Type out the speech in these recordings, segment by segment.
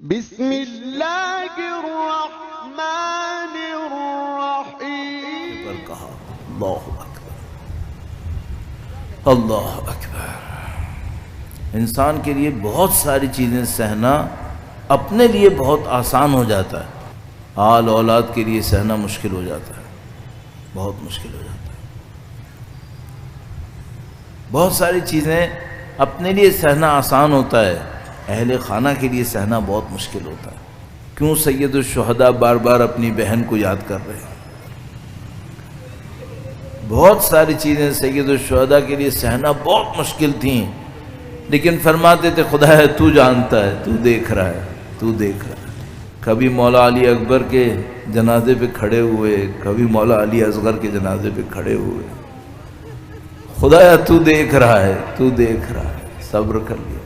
بسم اللہ الرحمن الرحیم۔ کہا اللہ اکبر اللہ اکبر۔ انسان کے لیے بہت ساری چیزیں سہنا اپنے لیے بہت آسان ہو جاتا ہے، آل اولاد کے لیے سہنا مشکل ہو جاتا ہے، بہت مشکل ہو جاتا ہے۔ بہت ساری چیزیں اپنے لیے سہنا آسان ہوتا ہے، اہل خانہ کے لیے سہنا بہت مشکل ہوتا ہے۔ کیوں سید الشہداء بار بار اپنی بہن کو یاد کر رہے ہیں؟ بہت ساری چیزیں سید الشہداء کے لیے سہنا بہت مشکل تھیں، لیکن فرماتے تھے خدایا تو جانتا ہے، تو دیکھ رہا ہے، تو دیکھ رہا ہے۔ کبھی مولا علی اکبر کے جنازے پہ کھڑے ہوئے، کبھی مولا علی اصغر کے جنازے پہ کھڑے ہوئے، خدایا تو دیکھ رہا ہے، تو دیکھ رہا ہے، صبر کر لیا۔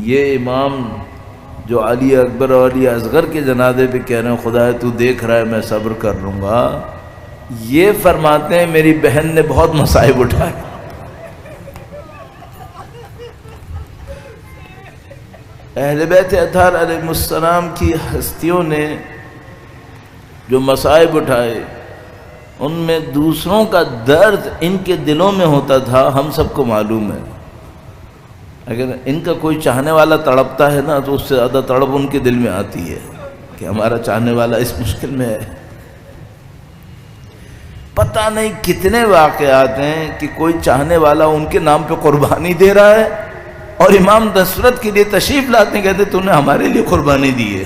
یہ امام جو علی اکبر اور علی اصغر کے جنازے پہ کہہ رہے ہیں خدایا تو دیکھ رہا ہے، میں صبر کر لوں گا، یہ فرماتے ہیں میری بہن نے بہت مصائب اٹھائے۔ اہل بیت اطہار علیہ السلام کی ہستیوں نے جو مصائب اٹھائے، ان میں دوسروں کا درد ان کے دلوں میں ہوتا تھا، ہم سب کو معلوم ہے۔ اگر ان کا کوئی چاہنے والا تڑپتا ہے نا تو اس سے زیادہ تڑپ ان کے دل میں آتی ہے کہ ہمارا چاہنے والا اس مشکل میں ہے۔ پتہ نہیں کتنے واقعات ہیں کہ کوئی چاہنے والا ان کے نام پہ قربانی دے رہا ہے اور امام نصرت کے لیے تشریف لاتے ہیں، کہتے تو نے ہمارے لیے قربانی دی ہے،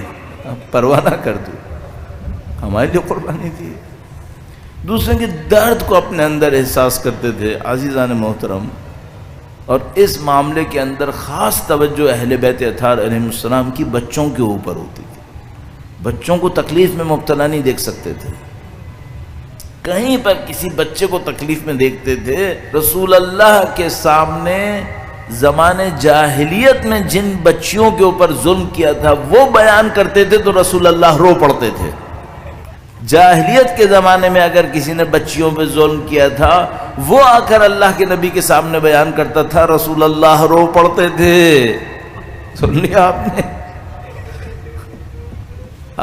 پرواہ نہ کر دو، ہمارے لیے قربانی دی ہے۔ دوسرے کے درد کو اپنے اندر احساس کرتے تھے۔ عزیزان محترم، اور اس معاملے کے اندر خاص توجہ اہل بیت اطہار علیہ السلام کی بچوں کے اوپر ہوتی تھی۔ بچوں کو تکلیف میں مبتلا نہیں دیکھ سکتے تھے، کہیں پر کسی بچے کو تکلیف میں دیکھتے تھے۔ رسول اللہ کے سامنے زمانے جاہلیت میں جن بچیوں کے اوپر ظلم کیا تھا وہ بیان کرتے تھے تو رسول اللہ رو پڑتے تھے۔ جاہلیت کے زمانے میں اگر کسی نے بچیوں پہ ظلم کیا تھا، وہ آ کر اللہ کے نبی کے سامنے بیان کرتا تھا، رسول اللہ رو پڑتے تھے۔ سن لیا آپ نے؟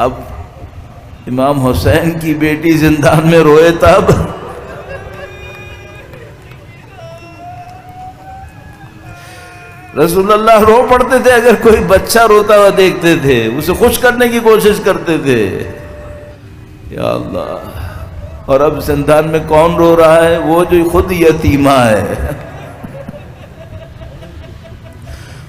اب امام حسین کی بیٹی زندان میں روئے تب رسول اللہ رو پڑتے تھے۔ اگر کوئی بچہ روتا ہوا دیکھتے تھے اسے خوش کرنے کی کوشش کرتے تھے۔ یا اللہ! اور اب زندان میں کون رو رہا ہے؟ وہ جو خود یتیمہ ہے،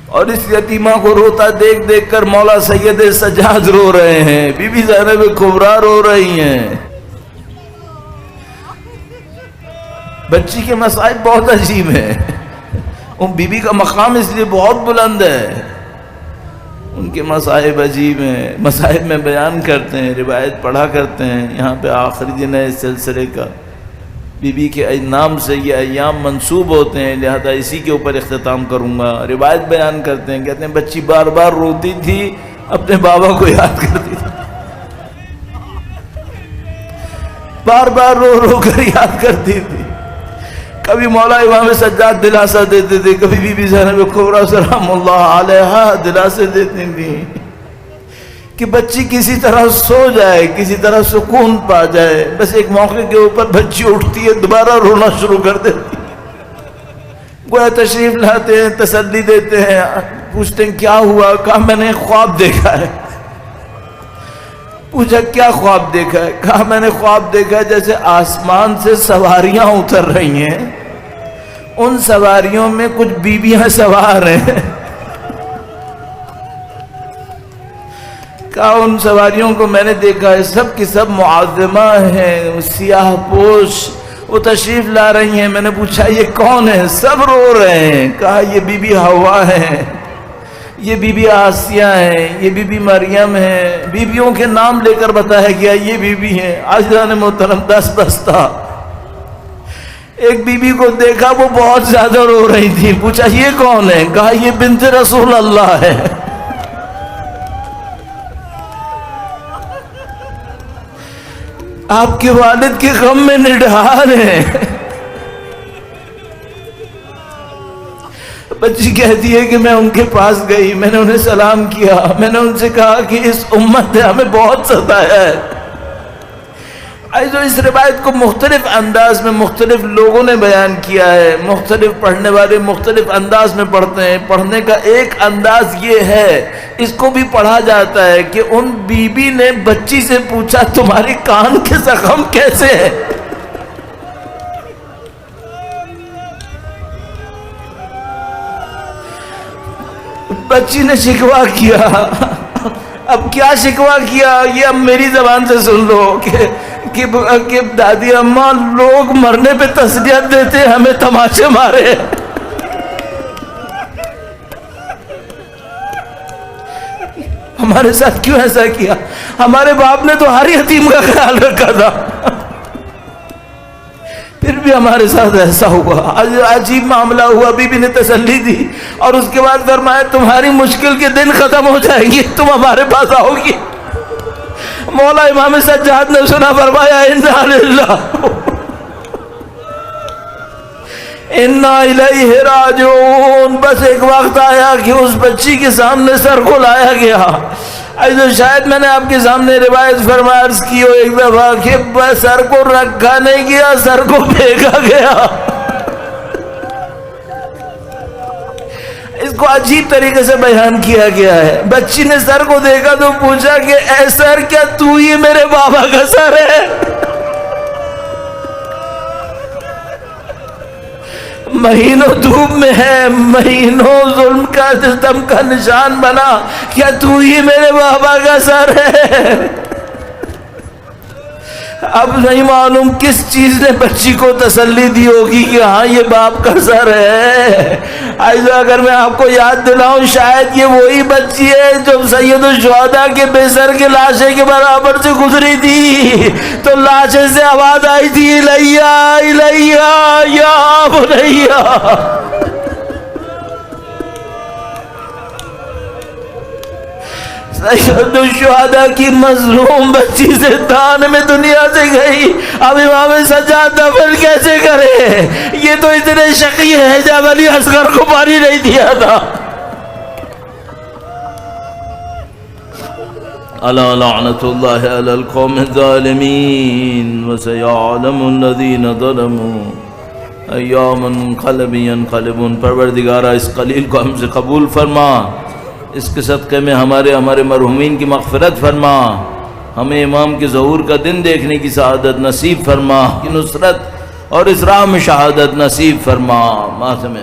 اور اس یتیمہ کو روتا دیکھ دیکھ کر مولا سید سجاد رو رہے ہیں، بی بی زینب کبریٰ رو رہی ہیں۔ بچی کے مصائب بہت عجیب ہیں، ان بی بی کا مقام اس لیے بہت بلند ہے، ان کے مصائب عجیب ہیں، مصائب میں بیان کرتے ہیں، روایت پڑھا کرتے ہیں۔ یہاں پہ آخری دن ہے اس سلسلے کا، بی بی کے نام سے یہ ایام منسوب ہوتے ہیں، لہذا اسی کے اوپر اختتام کروں گا۔ روایت بیان کرتے ہیں، کہتے ہیں بچی بار بار روتی تھی، اپنے بابا کو یاد کرتی تھی، بار بار رو رو کر یاد کرتی تھی۔ کبھی مولا امام سجاد دلاسا دیتے تھے، کبھی بی بی زینب کبریٰ سلام اللہ علیہا دلاسے دیتی تھی کہ بچی کسی طرح سو جائے، کسی طرح سکون پا جائے۔ بس ایک موقع کے اوپر بچی اٹھتی ہے، دوبارہ رونا شروع کر دیتی، گویا تشریف لاتے ہیں، تسلی دیتے ہیں، پوچھتے ہیں کیا ہوا؟ کہا میں نے خواب دیکھا ہے۔ پوچھا کیا خواب دیکھا ہے؟ کہا میں نے خواب دیکھا ہے جیسے آسمان سے سواریاں اتر رہی ہیں، ان سواریوں میں کچھ بیویاں سوار ہیں۔ کہا ان سواریوں کو میں نے دیکھا ہے، سب کی سب معظمہ ہیں، سیاہ پوش، وہ تشریف لا رہی ہیں۔ میں نے پوچھا یہ کون ہے؟ سب رو رہے ہیں۔ کہا یہ بی بی حوا ہیں، یہ بی بی آسیہ ہیں، یہ بی بی مریم ہیں۔ بیویوں کے نام لے کر بتایا گیا یہ بی بی ہیں۔ عزیزان محترم، 10 بستہ ایک بی بی کو دیکھا، وہ بہت زیادہ رو رہی تھی۔ پوچھا یہ کون ہے؟ کہا یہ بنت رسول اللہ ہے۔ آپ کے والد کے غم میں نڈھال ہیں، بچی کہتی ہے کہ میں ان کے پاس گئی، میں نے انہیں سلام کیا، میں نے ان سے کہا کہ اس امت نے ہمیں بہت ستایا ہے۔ اس روایت کو مختلف انداز میں مختلف لوگوں نے بیان کیا ہے، مختلف پڑھنے والے مختلف انداز میں پڑھتے ہیں۔ پڑھنے کا ایک انداز یہ ہے، اس کو بھی پڑھا جاتا ہے کہ ان بی بی نے بچی سے پوچھا تمہارے کان کے زخم کیسے ہیں؟ بچی نے شکوہ کیا۔ اب کیا شکوہ کیا یہ اب میری زبان سے سن لو کہ دادی اماں لوگ مرنے پہ تسلیت دیتے، ہمیں تماشے مارے۔ ہمارے ساتھ کیوں ایسا کیا؟ ہمارے باپ نے تو ہر یتیم کا خیال رکھا تھا، پھر بھی ہمارے ساتھ ایسا ہوا۔ عجیب معاملہ ہوا۔ بی بی نے تسلی دی اور اس کے بعد فرمایا تمہاری مشکل کے دن ختم ہو جائیں گے، تم ہمارے پاس آؤ گی۔ مولا امام سجاد نے سنا، فرمایا انا للہ انا الیہ راجعون۔ بس ایک وقت آیا کہ اس بچی کے سامنے سر کو لایا گیا۔ شاید میں نے آپ کے سامنے روایت فرمایا عرض کی ہو ایک دفعہ کہ سر کو رکھا نہیں گیا، سر کو پھینکا گیا۔ اس کو عجیب طریقے سے بیان کیا گیا ہے۔ بچی نے سر کو دیکھا تو پوچھا کہ اے سر کیا تو ہی میرے بابا کا سر ہے؟ مہینوں دھوپ میں ہے، مہینوں ظلم کا ستم کا نشان بنا، کیا تو ہی میرے بابا کا سر ہے؟ اب نہیں معلوم کس چیز نے بچی کو تسلی دی ہوگی کہ ہاں یہ باپ کا سر ہے۔ اگر میں آپ کو یاد دلاؤں، شاید یہ وہی بچی ہے جو سید الشہداء کے بے سر کے لاشے کے برابر سے گزری تھی تو لاشے سے آواز آئی تھی الیہ الیہ یا بنیہ۔ سید الشہداء کی مظلوم بچی سے دان میں دنیا سے گئی، اب امام سجاد دفن کیسے کرے؟ یہ تو اتنے شقی ہیں جب علی اصغر کو پانی نہیں دیا تھا۔ الا لعنت اللہ علی القوم الظالمین وسیعلم الذین ظلموا ایا منقلب ینقلبون۔ پروردگارہ اس قلیل کو ہم سے قبول فرما، اس کے صدقے میں ہمارے مرحومین کی مغفرت فرما، ہمیں امام کے ظہور کا دن دیکھنے کی سعادت نصیب فرما، کی نصرت اور اس راہ میں شہادت نصیب فرما۔ ماتم